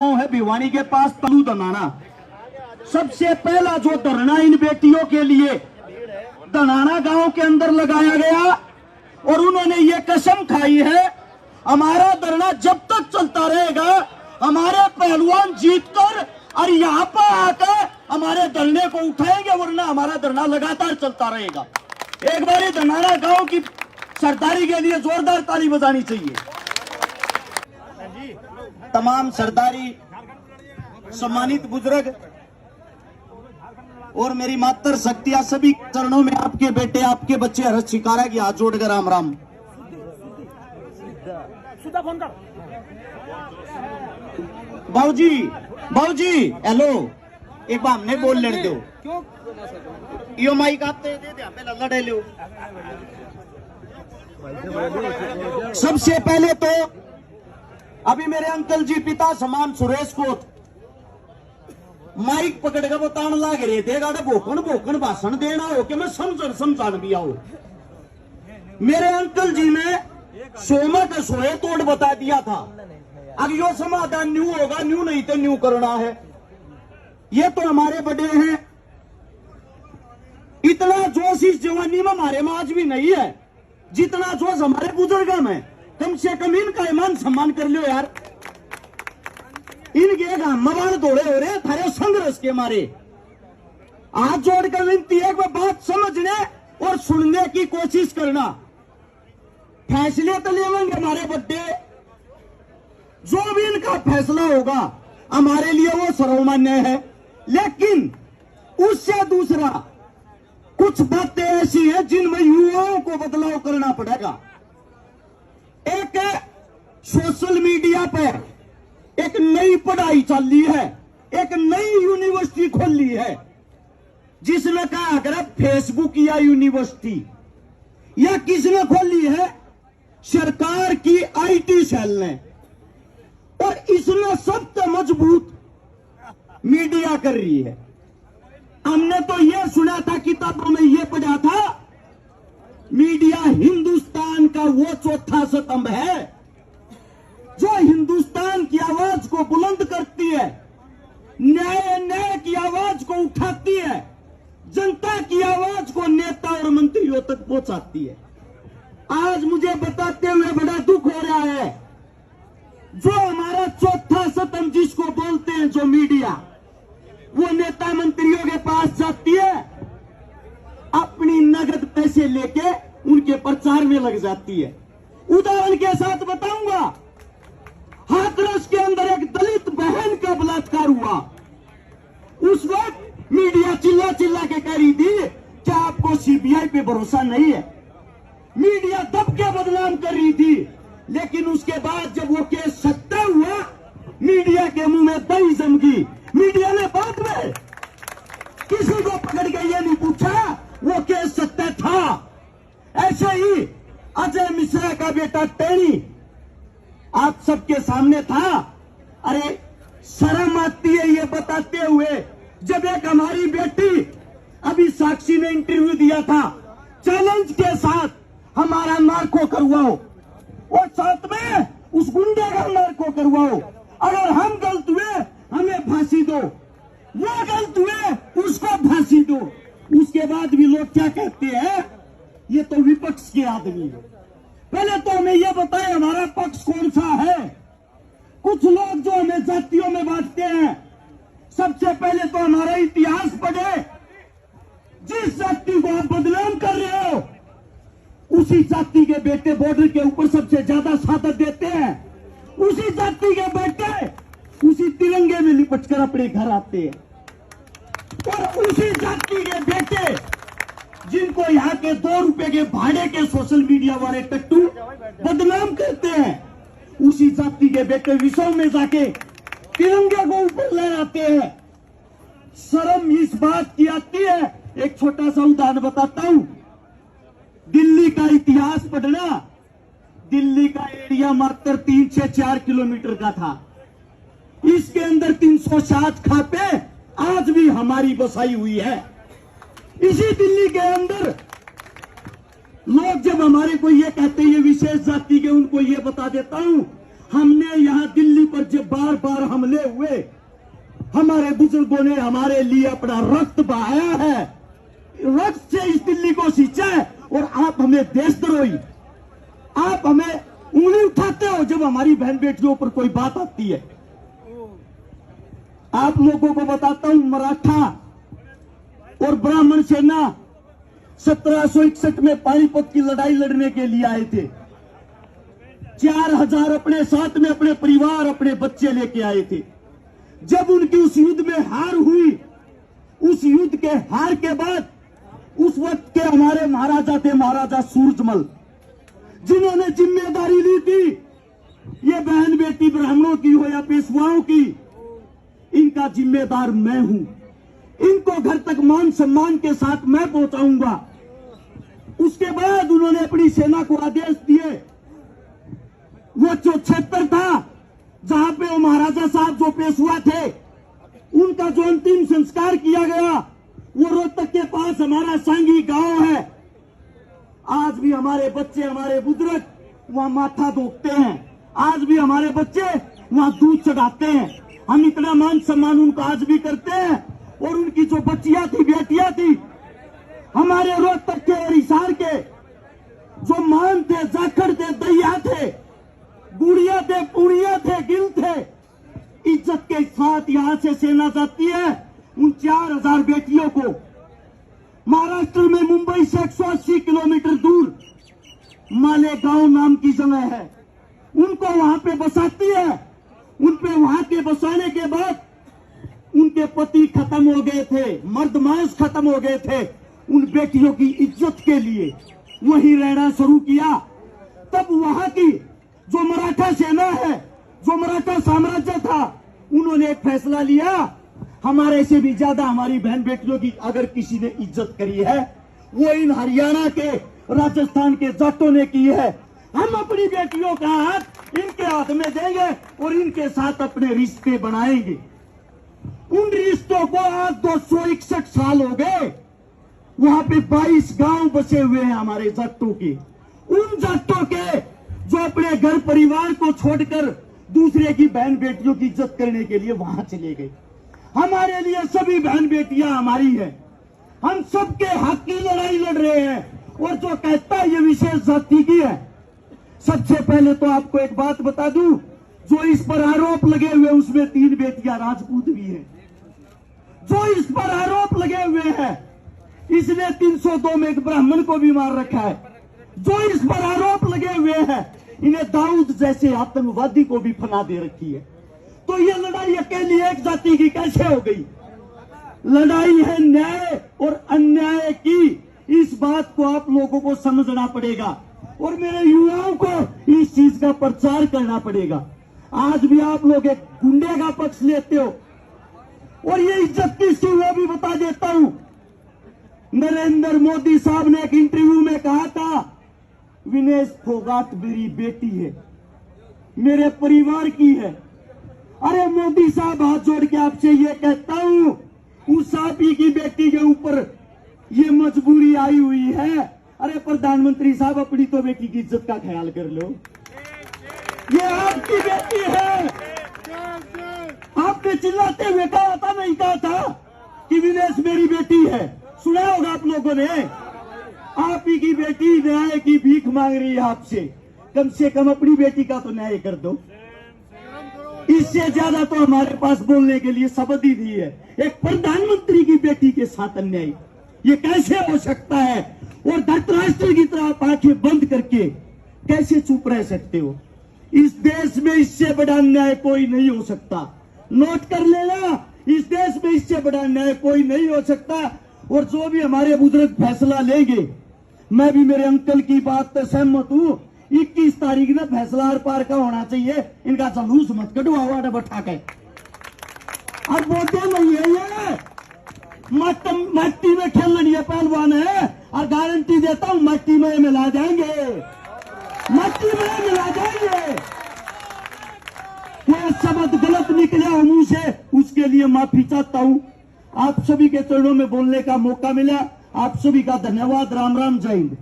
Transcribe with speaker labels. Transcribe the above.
Speaker 1: है भिवानी के पास तलू धनाना। सबसे पहला जो धरना इन बेटियों के लिए धनाना गांव के अंदर लगाया गया और उन्होंने ये कसम खाई है हमारा धरना जब तक चलता रहेगा, हमारे पहलवान जीतकर और यहाँ पर आकर हमारे धरने को उठाएंगे, वरना हमारा धरना लगातार चलता रहेगा। एक बार धनाना गांव की सरदारी के लिए जोरदार ताली बजानी चाहिए। तमाम सरदारी, सम्मानित बुजुर्ग और मेरी मातर शक्तियां, सभी चरणों में आपके बेटे, आपके बच्चे हर्ष शिकारा की हाथ जोड़कर राम राम। बाबूजी, बाबूजी, हेलो, एक बार हमने बोल लेने दो। यो माइक आप दे दे, पहले लड़े लो। सबसे पहले तो अभी मेरे अंकल जी पिता समान सुरेश को माइक पकड़ कर बताने लग रहे थे, गाड़े भोकन भोकन भाषण देना हो कि मैं समझान भी आऊ। मेरे अंकल जी ने सोमा के सोए तोड़ बता दिया था। अब यो समाधान न्यू होगा, न्यू नहीं तो न्यू करना है। ये तो हमारे बड़े हैं, इतना जोश इस जवानी में हमारे में आज भी नहीं है जितना जोश हमारे बुजुर्गों में। कम से कम इनका ईमान सम्मान कर लो यार। इनके मवाल दौड़े हो रहे थारे संघर्ष के मारे। हाथ जोड़कर विनती है कि बात समझने और सुनने की कोशिश करना। फैसले तो लेंगे हमारे बड्डे, जो भी इनका फैसला होगा हमारे लिए वो सर्वमान्य है। लेकिन उससे दूसरा कुछ बातें ऐसी हैं जिनमें युवाओं को बदलाव करना पड़ेगा। एक सोशल मीडिया पर एक नई पढ़ाई चल रही है, एक नई यूनिवर्सिटी खोल ली है जिसमें कहा अगर फेसबुक या यूनिवर्सिटी या किसने खोली है, सरकार की आईटी सेल ने, और इसमें सबसे मजबूत मीडिया कर रही है। हमने तो यह सुना था, किताबों में यह पढ़ा था, मीडिया हिंदुस्तान का वो चौथा स्तंभ है जो हिंदुस्तान की आवाज को बुलंद करती है, न्याय की आवाज को उठाती है, जनता की आवाज को नेता और मंत्रियों तक पहुंचाती है। आज मुझे बताते हुए बड़ा दुख हो रहा है, जो हमारा चौथा स्तंभ जिसको बोलते हैं जो मीडिया, वो नेता मंत्रियों के पास जाती है, अपनी नगद पैसे लेके उनके प्रचार में लग जाती है। उदाहरण के साथ बताऊंगा, हाथरस के अंदर एक दलित बहन का बलात्कार हुआ। उस वक्त मीडिया चिल्ला चिल्ला के कह रही थी क्या आपको सीबीआई पे भरोसा नहीं है। मीडिया दब के बदनाम कर रही थी, लेकिन उसके बाद जब वो केस सत्य हुआ, मीडिया के मुंह में दही जम गई। मीडिया ने बाद में किसी को पकड़ के ये नहीं पूछा वो केस सत्य था। ऐसे ही अजय मिश्रा का बेटा टेनी आप सबके सामने था। अरे शर्म आती है ये बताते हुए, जब एक हमारी बेटी अभी साक्षी ने इंटरव्यू दिया था, चैलेंज के साथ हमारा नार्को करवाओ और साथ में उस गुंडे का नार्को करवाओ, अगर हम गलत हुए हमें फांसी दो, वो गलत हुए उसको फांसी दो। उसके बाद भी लोग क्या कहते हैं, ये तो विपक्ष के आदमी है। पहले तो हमें यह बताएं हमारा पक्ष कौन सा है। कुछ लोग जो हमें जातियों में बांटते हैं, सबसे पहले तो हमारा इतिहास पढ़े। जिस जाति को आप बदनाम कर रहे हो, उसी जाति के बेटे बॉर्डर के ऊपर सबसे ज्यादा शहादत देते हैं। उसी जाति के बेटे उसी तिरंगे में लिपट कर अपने घर आते हैं, और उसी जाति के बेटे जिनको यहाँ के 2 रुपए के भाड़े के सोशल मीडिया वाले टट्टू बदनाम करते हैं, उसी जाति के बेटे विश्व में जाके तिरंगे को ऊपर लहराते हैं। शर्म इस बात की आती है। एक छोटा सा उदाहरण बताता हूं, दिल्ली का इतिहास पढ़ना। दिल्ली का एरिया मात्र 3 से 4 किलोमीटर का था। इसके अंदर 307 खापे आज भी हमारी बसाई हुई है। इसी दिल्ली के अंदर लोग जब हमारे को ये कहते हैं ये विशेष जाति के, उनको ये बता देता हूं, हमने यहाँ दिल्ली पर जब बार बार हमले हुए, हमारे बुजुर्गों ने हमारे लिए अपना रक्त बहाया है, रक्त से इस दिल्ली को सींचा है। और आप हमें देशद्रोही, आप हमें उंगली उठाते हो जब हमारी बहन बेटियों पर कोई बात आती है। आप लोगों को बताता हूं, मराठा और ब्राह्मण सेना 1761 में पानीपत की लड़ाई लड़ने के लिए आए थे। 4000 अपने साथ में अपने परिवार, अपने बच्चे लेके आए थे। जब उनकी उस युद्ध में हार हुई, उस युद्ध के हार के बाद उस वक्त के हमारे महाराजा थे, महाराजा सूरजमल, जिन्होंने जिम्मेदारी ली थी ये बहन बेटी ब्राह्मणों की हो या पेशवाओं की, इनका जिम्मेदार मैं हूं, इनको घर तक मान सम्मान के साथ मैं पहुंचाऊंगा। उसके बाद उन्होंने अपनी सेना को आदेश दिए, वो जो क्षेत्र था जहां पे वो महाराजा साहब जो पेशवा थे, उनका जो अंतिम संस्कार किया गया, वो रोहतक के पास हमारा सांगी गांव है। आज भी हमारे बच्चे, हमारे बुजुर्ग वहां माथा धोते हैं, आज भी हमारे बच्चे वहां दूध चढ़ाते हैं। हम इतना मान सम्मान उनको आज भी करते हैं। और उनकी जो बच्चियां थी, बेटियां थी, हमारे रोहतक के और हिसार के जो मान थे, जाखड़ थे, दैया थे, गुड़िया थे, पुड़िया थे, गिल थे, इज्जत के साथ यहां से सेना जाती है। उन 4000 बेटियों को महाराष्ट्र में मुंबई से 180 किलोमीटर दूर मालेगांव नाम की जगह है, उनको वहां पे बसाती है। उन पे वहां के बसाने के बाद उनके पति खत्म हो गए थे, मर्द मांस खत्म हो गए थे। उन बेटियों की इज्जत के लिए वहीं रहना शुरू किया। तब वहां की जो मराठा सेना है, जो मराठा साम्राज्य था, उन्होंने एक फैसला लिया, हमारे से भी ज्यादा हमारी बहन बेटियों की अगर किसी ने इज्जत करी है, वो इन हरियाणा के, राजस्थान के जाटों ने की है। हम अपनी बेटियों का हाथ इनके हाथ में देंगे और इनके साथ अपने रिश्ते बनाएंगे। उन रिश्तों को आज 261 साल हो गए। वहां पे 22 गांव बसे हुए हैं हमारे जाटों के। उन जाटों के जो अपने घर परिवार को छोड़कर दूसरे की बहन बेटियों की इज्जत करने के लिए वहां चले गए। हमारे लिए सभी बहन बेटियां हमारी हैं, हम सबके हक की लड़ाई लड़ रहे हैं। और जो कहता है ये विशेष जाति की है, सबसे पहले तो आपको एक बात बता दूं, जो इस पर आरोप लगे हुए उसमें 3 बेटियां राजपूत भी हैं। जो इस पर आरोप लगे हुए हैं, इसने 302 में एक ब्राह्मण को भी मार रखा है। जो इस पर आरोप लगे हुए हैं, इन्हें दाऊद जैसे आतंकवादी को भी फना दे रखी है। तो ये लड़ाई अकेली एक जाति की कैसे हो गई? लड़ाई है न्याय और अन्याय की। इस बात को आप लोगों को समझना पड़ेगा और मेरे युवाओं को इस चीज का प्रचार करना पड़ेगा। आज भी आप लोग एक गुंडे का पक्ष लेते हो और ये इज्जत किसकी, वो भी बता देता हूं। नरेंद्र मोदी साहब ने एक इंटरव्यू में कहा था, विनेश फोगाट मेरी बेटी है, मेरे परिवार की है। अरे मोदी साहब, हाथ जोड़ के आपसे ये कहता हूं, उस आप ही की बेटी के ऊपर ये मजबूरी आई हुई है। अरे प्रधानमंत्री साहब, अपनी तो बेटी की इज्जत का ख्याल कर लो। ये आपकी बेटी है। आपने चिल्लाते हुए कहा था, नहीं कहा था कि विनेश मेरी बेटी है? सुना होगा आप लोगों ने। आप ही की बेटी न्याय की भीख मांग रही है आपसे। कम से कम अपनी बेटी का तो न्याय कर दो। इससे ज्यादा तो हमारे पास बोलने के लिए शब्द ही नहीं है। एक प्रधानमंत्री की बेटी के साथ अन्याय, ये कैसे हो सकता है? और धृतराष्ट्र की तरह आप आंखें बंद करके कैसे चुप रह सकते हो? इस देश में इससे बड़ा अन्याय कोई नहीं हो सकता। नोट कर लेना, इस देश में इससे बड़ा अन्याय कोई नहीं हो सकता। और जो भी हमारे बुजुर्ग फैसला लेंगे, मैं भी मेरे अंकल की बात से सहमत हूं। 21 तारीख ना फैसला आर पार का होना चाहिए। इनका जुलूस मत कटवाओ बैठा के। अब बोलते नहीं है ये मट्टी में खेलनी है, पहलवान है, और गारंटी देता हूं मट्टी में मिला देंगे, मट्टी में मिला देंगे। कोई शब्द गलत निकले हो मुंह से, उसके लिए माफी चाहता हूं। आप सभी के चरणों में बोलने का मौका मिला। आप सभी का धन्यवाद। राम राम, जय हिंद।